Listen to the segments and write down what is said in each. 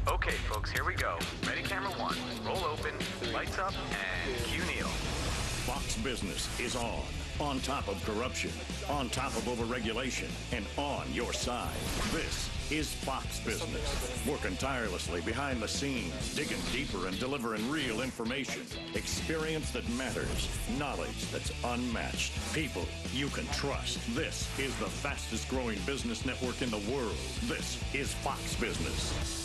Okay, folks, here we go. Ready, camera one. Roll open, lights up, and cue Neil. Fox Business is on top of corruption, on top of overregulation, and on your side. This is Fox Business, working tirelessly behind the scenes, digging deeper and delivering real information, experience that matters, knowledge that's unmatched, people you can trust. This is the fastest growing business network in the world. This is Fox Business.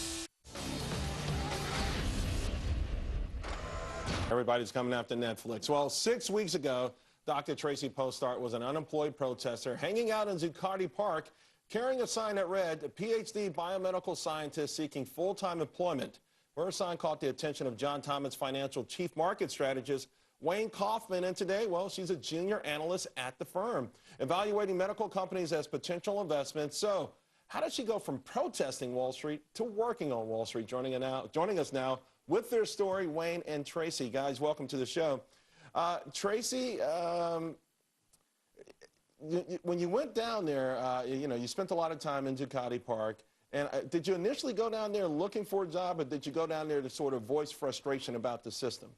Everybody's coming after Netflix. Well, 6 weeks ago, Dr. Tracy Postert was an unemployed protester hanging out in Zuccotti Park, carrying a sign that read, "A PhD biomedical scientist seeking full-time employment." Her sign caught the attention of John Thomas Financial chief market strategist Wayne Kaufman, and today, well, she's a junior analyst at the firm, evaluating medical companies as potential investments. So, how did she go from protesting Wall Street to working on Wall Street? Joining us now with their story, Wayne and Tracy. Guys, welcome to the show. Tracy, when you went down there, you spent a lot of time in Zuccotti Park. And did you initially go down there looking for a job, or did you go down there to sort of voice frustration about the system?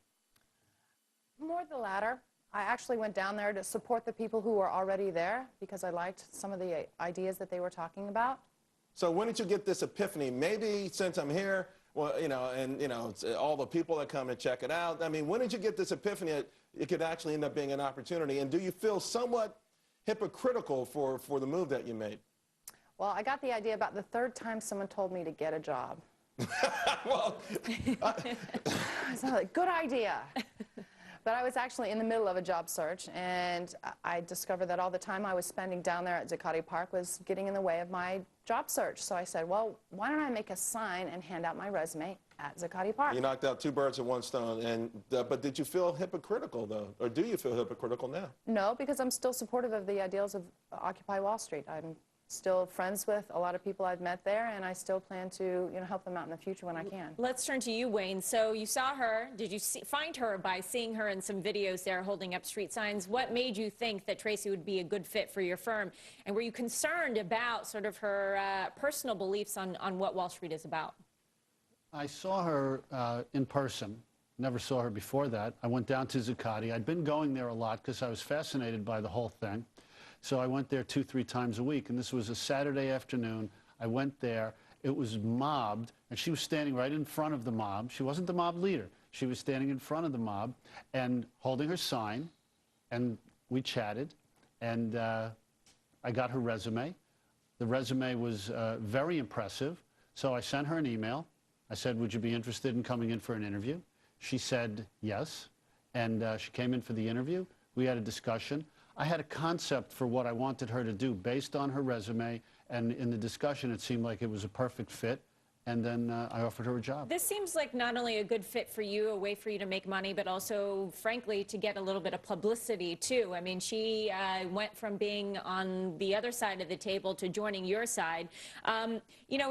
More the latter. I actually went down there to support the people who were already there because I liked some of the ideas that they were talking about. So when did you get this epiphany? Maybe since I'm here, well, all the people that come and check it out. I mean, when did you get this epiphany that it could actually end up being an opportunity? And do you feel somewhat hypocritical for the move that you made? Well, I got the idea about the third time someone told me to get a job. Well, I was like, good idea. But I was actually in the middle of a job search, and I discovered that all the time I was spending down there at Zuccotti Park was getting in the way of my job search. So I said, well, why don't I make a sign and hand out my resume at Zuccotti Park? You knocked out two birds with one stone. But did you feel hypocritical, though? Or do you feel hypocritical now? No, because I'm still supportive of the ideals of Occupy Wall Street. I'm still friends with a lot of people I've met there, and I still plan to help them out in the future when I can. Let's turn to you, Wayne. So you saw her. Did you find her by seeing her in some videos there holding up street signs? What made you think that Tracy would be a good fit for your firm? And were you concerned about sort of her personal beliefs on what Wall Street is about? I saw her in person. Never saw her before that. I went down to Zuccotti. I'd been going there a lot because I was fascinated by the whole thing. So I went there 2-3 times a week, and this was a Saturday afternoon. I went there. It was mobbed, and she was standing right in front of the mob. She wasn't the mob leader. She was standing in front of the mob and holding her sign, and we chatted, and I got her resume. The resume was very impressive, so I sent her an email. I said, would you be interested in coming in for an interview? She said yes, and she came in for the interview. We had a discussion. I had a concept for what I wanted her to do based on her resume, and in the discussion it seemed like it was a perfect fit, and then I offered her a job. This seems like not only a good fit for you, a way for you to make money, but also, frankly, to get a little bit of publicity, too. I mean, she went from being on the other side of the table to joining your side.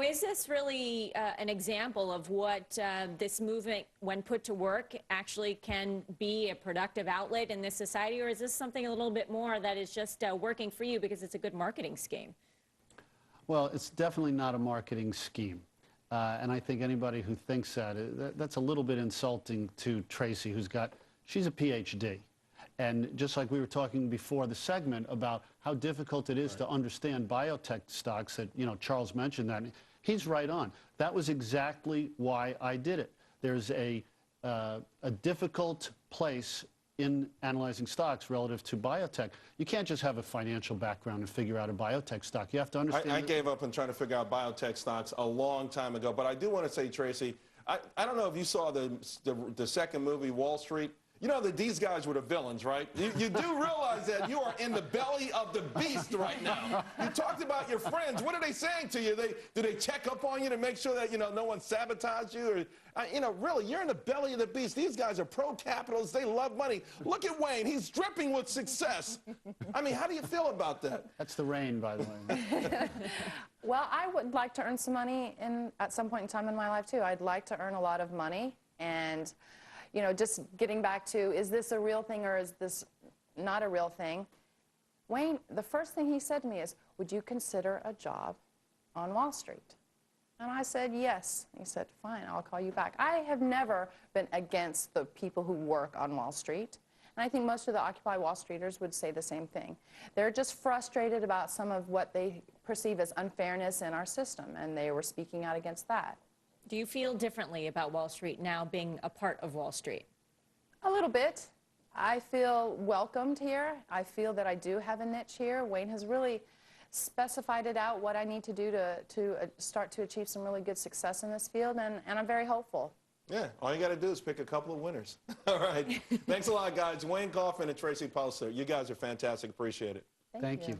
Is this really an example of what this movement, when put to work, actually can be a productive outlet in this society, or is this something a little bit more that is just working for you because it's a good marketing scheme? Well, it's definitely not a marketing scheme. And I think anybody who thinks that's a little bit insulting to Tracy, she's a PhD. And just like we were talking before the segment about how difficult it is to understand biotech stocks that, Charles mentioned that, he's right on. That was exactly why I did it. There's a difficult place in analyzing stocks relative to biotech. You can't just have a financial background and figure out a biotech stock. You have to understand. I gave up on trying to figure out biotech stocks a long time ago, but I do want to say, Tracy, I don't know if you saw the second movie, Wall Street. You know that these guys were the villains, right? You do realize that you are in the belly of the beast right now. You talked about your friends. What are they saying to you? Do they check up on you to make sure that, no one sabotages you? Or, really, you're in the belly of the beast. These guys are pro-capitalists. They love money. Look at Wayne. He's dripping with success. I mean, how do you feel about that? That's the rain, by the way. Well, I would like to earn some money at some point in time in my life, too. I'd like to earn a lot of money, and just getting back to, is this a real thing or is this not a real thing? Wayne, the first thing he said to me is, would you consider a job on Wall Street? And I said, yes. He said, fine, I'll call you back. I have never been against the people who work on Wall Street. And I think most of the Occupy Wall Streeters would say the same thing. They're just frustrated about some of what they perceive as unfairness in our system, and they were speaking out against that. Do you feel differently about Wall Street now being a part of Wall Street? A little bit. I feel welcomed here. I feel that I do have a niche here. Wayne has really specified it out, what I need to do to start to achieve some really good success in this field, and I'm very hopeful. Yeah, all you got to do is pick a couple of winners. All right. Thanks a lot, guys. Wayne Kaufman and Tracy Postert. You guys are fantastic. Appreciate it. Thank you.